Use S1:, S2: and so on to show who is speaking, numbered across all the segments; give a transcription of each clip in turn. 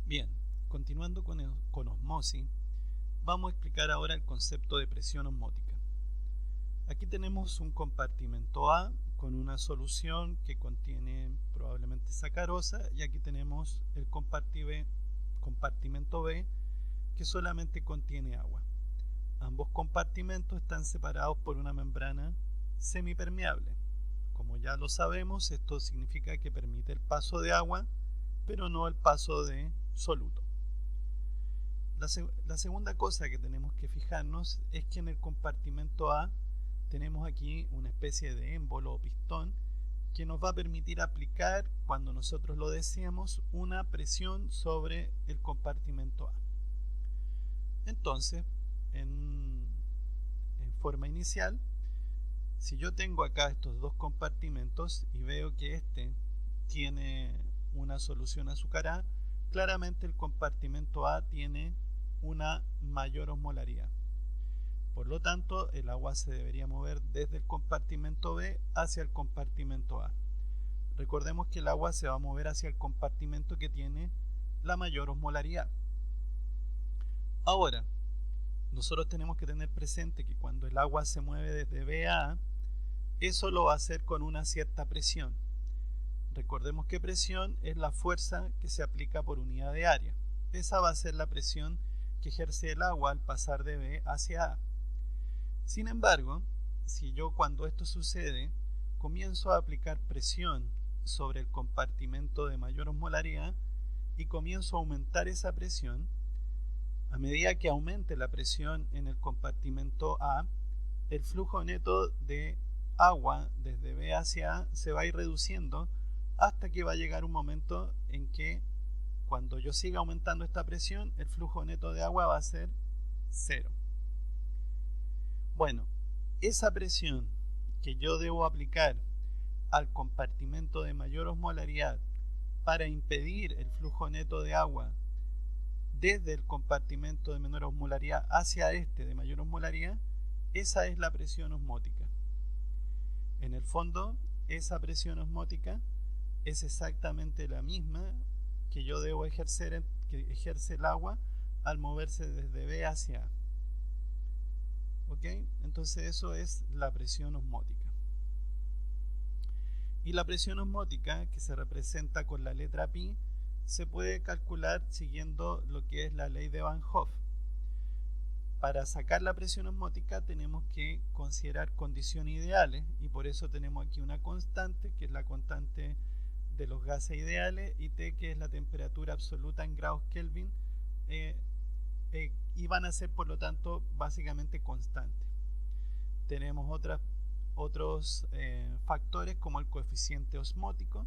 S1: Bien, continuando con osmosis, vamos a explicar ahora el concepto de presión osmótica. Aquí tenemos un compartimento A con una solución que contiene probablemente sacarosa, y aquí tenemos el compartimento B que solamente contiene agua. Ambos compartimentos están separados por una membrana semipermeable. Como ya lo sabemos, esto significa que permite el paso de agua, pero no el paso de soluto. La segunda cosa que tenemos que fijarnos es que en el compartimento A tenemos aquí una especie de émbolo o pistón que nos va a permitir aplicar, cuando nosotros lo deseamos, una presión sobre el compartimento A. Entonces, en forma inicial, si yo tengo acá estos dos compartimentos y veo que este tiene una solución azucarada, claramente el compartimento A tiene una mayor osmolaridad. Por lo tanto, el agua se debería mover desde el compartimento B hacia el compartimento A. Recordemos que el agua se va a mover hacia el compartimento que tiene la mayor osmolaridad. Ahora, nosotros tenemos que tener presente que cuando el agua se mueve desde B a A, eso lo va a hacer con una cierta presión. Recordemos que presión es la fuerza que se aplica por unidad de área. Esa va a ser la presión que ejerce el agua al pasar de B hacia A. Sin embargo, si yo, cuando esto sucede, comienzo a aplicar presión sobre el compartimento de mayor osmolaridad y comienzo a aumentar esa presión, a medida que aumente la presión en el compartimento A, el flujo neto de agua desde B hacia A se va a ir reduciendo hasta que va a llegar un momento en que, cuando yo siga aumentando esta presión, el flujo neto de agua va a ser cero. Bueno, esa presión que yo debo aplicar al compartimento de mayor osmolaridad para impedir el flujo neto de agua desde el compartimento de menor osmolaridad hacia este de mayor osmolaridad, esa es la presión osmótica. En el fondo, esa presión osmótica es exactamente la misma que yo debo ejercer, que ejerce el agua al moverse desde B hacia A. ¿Ok? Entonces eso es la presión osmótica. Y la presión osmótica, que se representa con la letra pi, se puede calcular siguiendo lo que es la ley de Van Hoff. Para sacar la presión osmótica tenemos que considerar condiciones ideales, y por eso tenemos aquí una constante, que es la constante de los gases ideales, y T, que es la temperatura absoluta en grados Kelvin, y van a ser, por lo tanto, básicamente constantes. Tenemos otros factores, como el coeficiente osmótico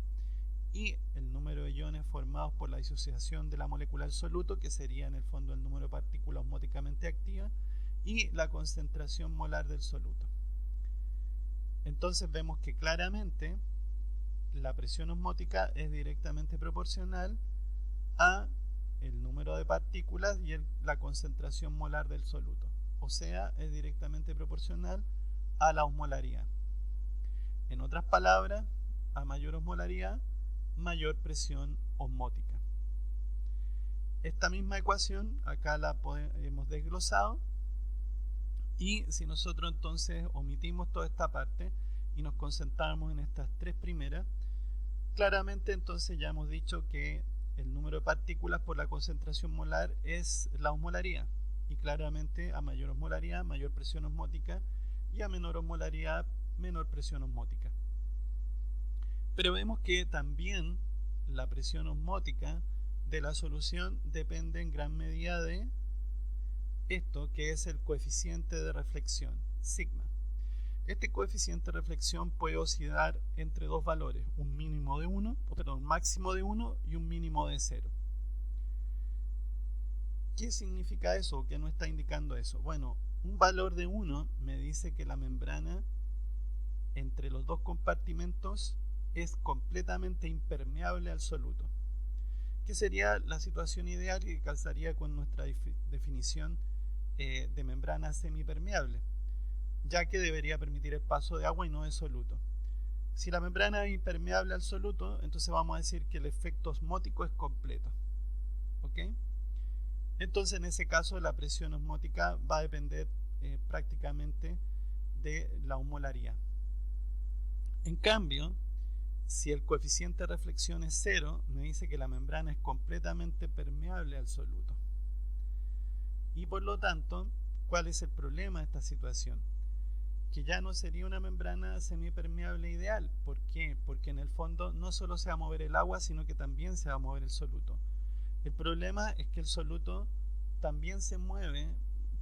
S1: y el número de iones formados por la disociación de la molécula del soluto, que sería en el fondo el número de partículas osmóticamente activas, y la concentración molar del soluto. Entonces vemos que claramente la presión osmótica es directamente proporcional a el número de partículas y la concentración molar del soluto. O sea, es directamente proporcional a la osmolaridad. En otras palabras, a mayor osmolaridad, mayor presión osmótica. Esta misma ecuación acá la hemos desglosado, y si nosotros entonces omitimos toda esta parte y nos concentramos en estas tres primeras, claramente entonces ya hemos dicho que el número de partículas por la concentración molar es la osmolaridad, y claramente a mayor osmolaridad, mayor presión osmótica, y a menor osmolaridad, menor presión osmótica. Pero vemos que también la presión osmótica de la solución depende en gran medida de esto, que es el coeficiente de reflexión, sigma. Este coeficiente de reflexión puede oscilar entre dos valores, un máximo de 1 y un mínimo de 0. ¿Qué significa eso? ¿Qué nos está indicando eso? Bueno, un valor de 1 me dice que la membrana entre los dos compartimentos es completamente impermeable al soluto, que sería la situación ideal que calzaría con nuestra definición de membrana semipermeable, ya que debería permitir el paso de agua y no de soluto. Si la membrana es impermeable al soluto, entonces vamos a decir que el efecto osmótico es completo. ¿ok? Entonces en ese caso la presión osmótica va a depender prácticamente de la osmolaridad. En cambio, si el coeficiente de reflexión es 0, me dice que la membrana es completamente permeable al soluto. Y por lo tanto, ¿cuál es el problema de esta situación? Que ya no sería una membrana semipermeable ideal. ¿Por qué? Porque en el fondo no solo se va a mover el agua, sino que también se va a mover el soluto. El problema es que el soluto también se mueve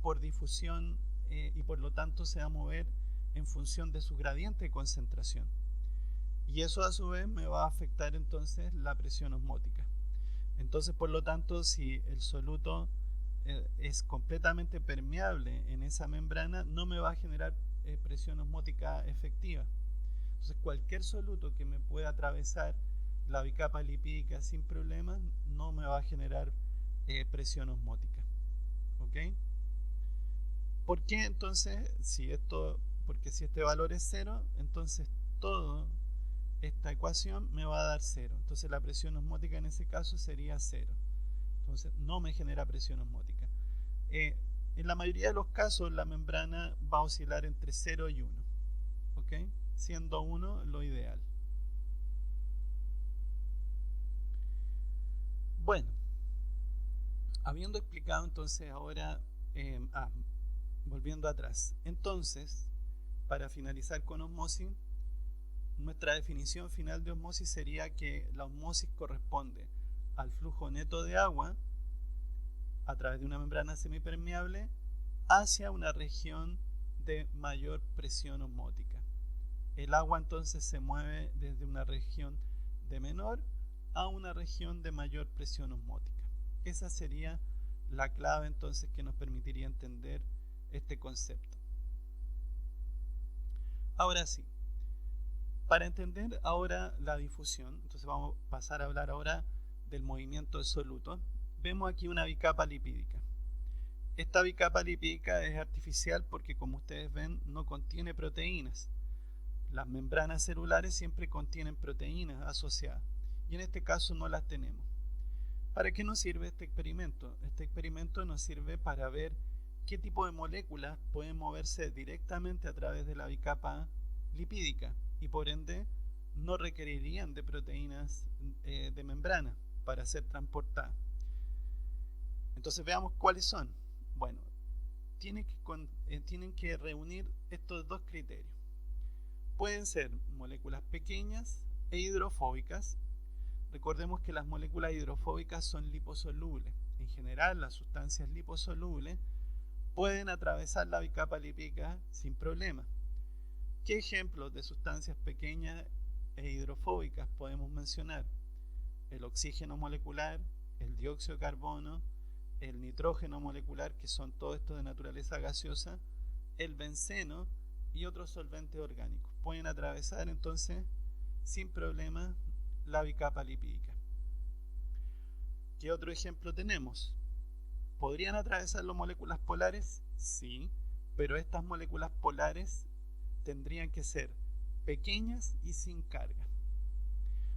S1: por difusión y por lo tanto se va a mover en función de su gradiente de concentración. Y eso a su vez me va a afectar entonces la presión osmótica. Entonces, por lo tanto, si el soluto es completamente permeable en esa membrana, no me va a generar presión osmótica efectiva. Entonces, cualquier soluto que me pueda atravesar la bicapa lipídica sin problemas no me va a generar presión osmótica. ¿Ok? ¿Por qué entonces? Porque si este valor es 0, entonces toda esta ecuación me va a dar 0. Entonces la presión osmótica en ese caso sería 0. Entonces no me genera presión osmótica. En la mayoría de los casos la membrana va a oscilar entre 0 y 1. ¿Ok? Siendo 1 lo ideal. Bueno, habiendo explicado entonces ahora, volviendo atrás, entonces, para finalizar con osmosis, nuestra definición final de osmosis sería que la osmosis corresponde al flujo neto de agua a través de una membrana semipermeable hacia una región de mayor presión osmótica. El agua entonces se mueve desde una región de menor a una región de mayor presión osmótica. Esa sería la clave entonces que nos permitiría entender este concepto. Ahora sí, para entender ahora la difusión, entonces vamos a pasar a hablar ahora del movimiento de soluto. Vemos aquí una bicapa lipídica. Esta bicapa lipídica es artificial porque, como ustedes ven, no contiene proteínas. Las membranas celulares siempre contienen proteínas asociadas y en este caso no las tenemos. ¿Para qué nos sirve este experimento? Este experimento nos sirve para ver qué tipo de moléculas pueden moverse directamente a través de la bicapa lipídica y por ende no requerirían de proteínas de membrana para ser transportadas. Entonces veamos cuáles son. Bueno, tienen que reunir estos dos criterios. Pueden ser moléculas pequeñas e hidrofóbicas. Recordemos que las moléculas hidrofóbicas son liposolubles. En general, las sustancias liposolubles pueden atravesar la bicapa lipídica sin problema. ¿Qué ejemplos de sustancias pequeñas e hidrofóbicas podemos mencionar? El oxígeno molecular, el dióxido de carbono, el nitrógeno molecular, que son todo esto de naturaleza gaseosa, el benceno y otros solventes orgánicos. Pueden atravesar entonces sin problema la bicapa lipídica. ¿Qué otro ejemplo tenemos? ¿Podrían atravesar las moléculas polares? Sí, pero estas moléculas polares tendrían que ser pequeñas y sin carga.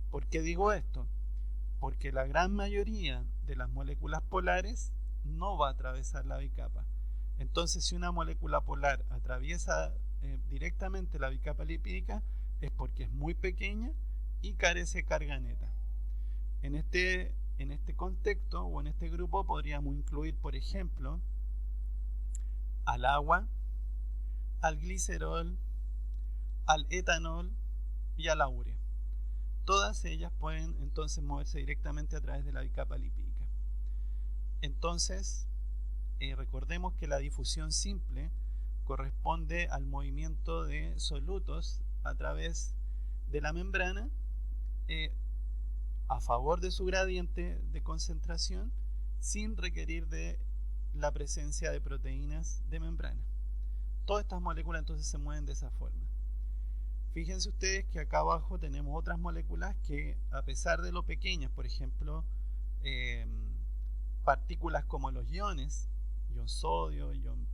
S1: ¿Por qué digo esto? Porque la gran mayoría de las moléculas polares no va a atravesar la bicapa. Entonces, si una molécula polar atraviesa directamente la bicapa lipídica, es porque es muy pequeña y carece de carga neta. En este contexto o en este grupo podríamos incluir, por ejemplo, al agua, al glicerol, al etanol y a la urea. Todas ellas pueden entonces moverse directamente a través de la bicapa lipídica. Entonces, recordemos que la difusión simple corresponde al movimiento de solutos a través de la membrana a favor de su gradiente de concentración sin requerir de la presencia de proteínas de membrana. Todas estas moléculas entonces se mueven de esa forma. Fíjense ustedes que acá abajo tenemos otras moléculas que, a pesar de lo pequeñas, por ejemplo, partículas como los iones, ion sodio, ion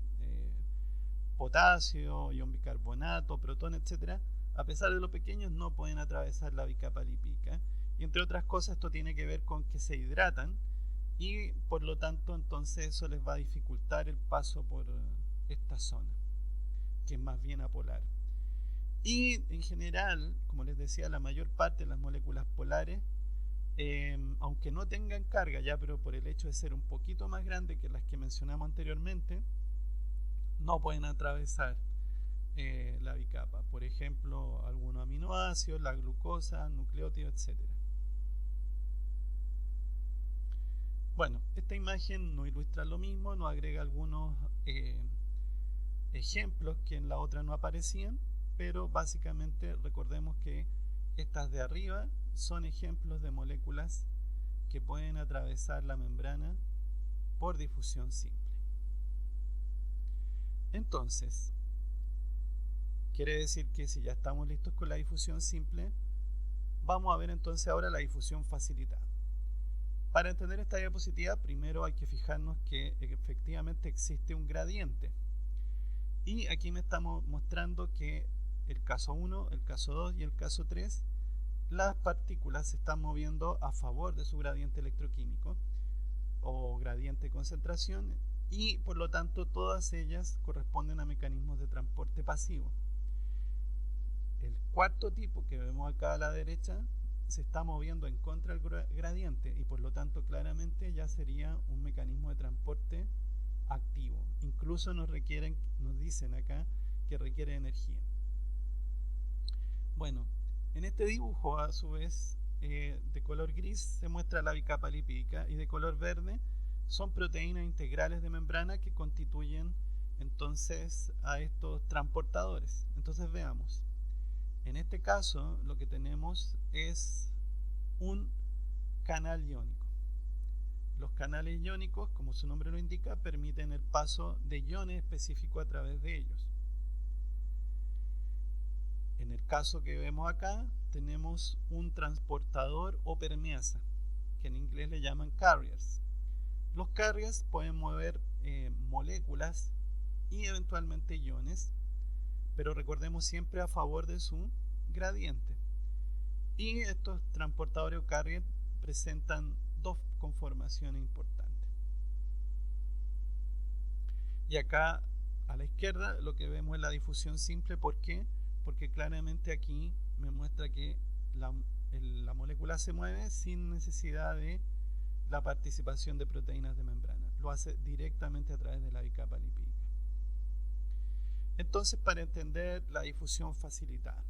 S1: potasio, ion bicarbonato, protón, etc., a pesar de lo pequeños no pueden atravesar la bicapa lipídica. Y entre otras cosas esto tiene que ver con que se hidratan y por lo tanto entonces eso les va a dificultar el paso por esta zona, que es más bien apolar. Y en general, como les decía, la mayor parte de las moléculas polares, aunque no tengan carga ya, pero por el hecho de ser un poquito más grande que las que mencionamos anteriormente, no pueden atravesar la bicapa. Por ejemplo, algunos aminoácidos, la glucosa, nucleótidos, etc. Bueno, esta imagen nos ilustra lo mismo, nos agrega algunos ejemplos que en la otra no aparecían, pero básicamente recordemos que estas de arriba son ejemplos de moléculas que pueden atravesar la membrana por difusión simple. Entonces, quiere decir que si ya estamos listos con la difusión simple, vamos a ver entonces ahora la difusión facilitada. Para entender esta diapositiva, primero hay que fijarnos que efectivamente existe un gradiente. Y aquí me estamos mostrando que el caso 1, el caso 2 y el caso 3, las partículas se están moviendo a favor de su gradiente electroquímico o gradiente de concentración, y por lo tanto todas ellas corresponden a mecanismos de transporte pasivo. El cuarto tipo que vemos acá a la derecha se está moviendo en contra del gradiente y por lo tanto claramente ya sería un mecanismo de transporte activo. Incluso nos dicen acá que requiere energía. Bueno, en este dibujo a su vez de color gris se muestra la bicapa lipídica y de color verde son proteínas integrales de membrana que constituyen entonces a estos transportadores. Entonces veamos. En este caso lo que tenemos es un canal iónico. Los canales iónicos, como su nombre lo indica, permiten el paso de iones específicos a través de ellos. En el caso que vemos acá, tenemos un transportador o permeasa, que en inglés le llaman carriers. Los carriers pueden mover moléculas y eventualmente iones, pero recordemos siempre a favor de su gradiente. Y estos transportadores o carriers presentan dos conformaciones importantes. Y acá a la izquierda lo que vemos es la difusión simple. ¿Por qué? Porque claramente aquí me muestra que la molécula se mueve sin necesidad de la participación de proteínas de membrana. Lo hace directamente a través de la bicapa lipídica. Entonces, para entender la difusión facilitada.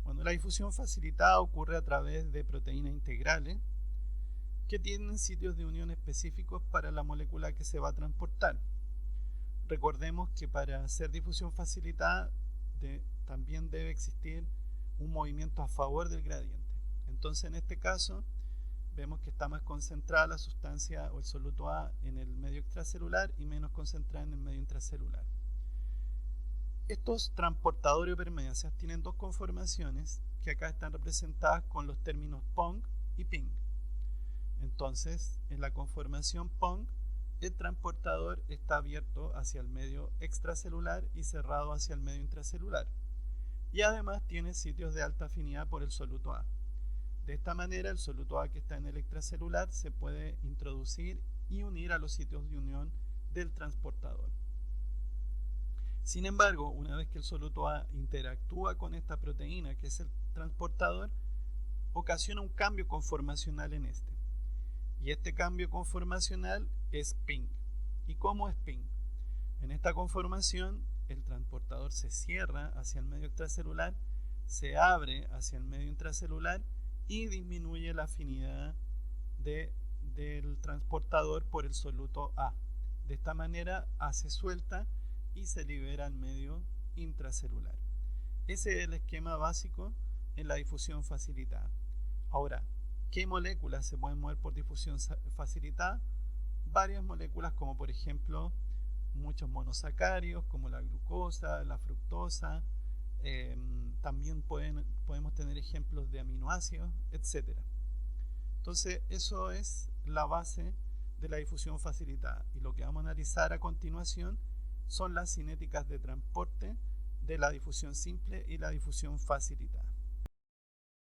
S1: Bueno, la difusión facilitada ocurre a través de proteínas integrales que tienen sitios de unión específicos para la molécula que se va a transportar. Recordemos que para hacer difusión facilitada también debe existir un movimiento a favor del gradiente. Entonces, en este caso, vemos que está más concentrada la sustancia o el soluto A en el medio extracelular y menos concentrada en el medio intracelular. Estos transportadores o permeasas tienen dos conformaciones que acá están representadas con los términos PONG y PING. Entonces, en la conformación PONG, el transportador está abierto hacia el medio extracelular y cerrado hacia el medio intracelular. Y además tiene sitios de alta afinidad por el soluto A. De esta manera, el soluto A que está en el extracelular se puede introducir y unir a los sitios de unión del transportador. Sin embargo, una vez que el soluto A interactúa con esta proteína, que es el transportador, ocasiona un cambio conformacional en este. Y este cambio conformacional es PING. ¿Y cómo es PING? En esta conformación, el transportador se cierra hacia el medio extracelular, se abre hacia el medio intracelular y disminuye la afinidad del transportador por el soluto A. De esta manera, A se suelta y se libera al medio intracelular. Ese es el esquema básico en la difusión facilitada. Ahora, ¿qué moléculas se pueden mover por difusión facilitada? Varias moléculas, como por ejemplo muchos monosacáridos como la glucosa, la fructosa, también podemos tener ejemplos de aminoácidos, etc. Entonces eso es la base de la difusión facilitada, y lo que vamos a analizar a continuación son las cinéticas de transporte de la difusión simple y la difusión facilitada.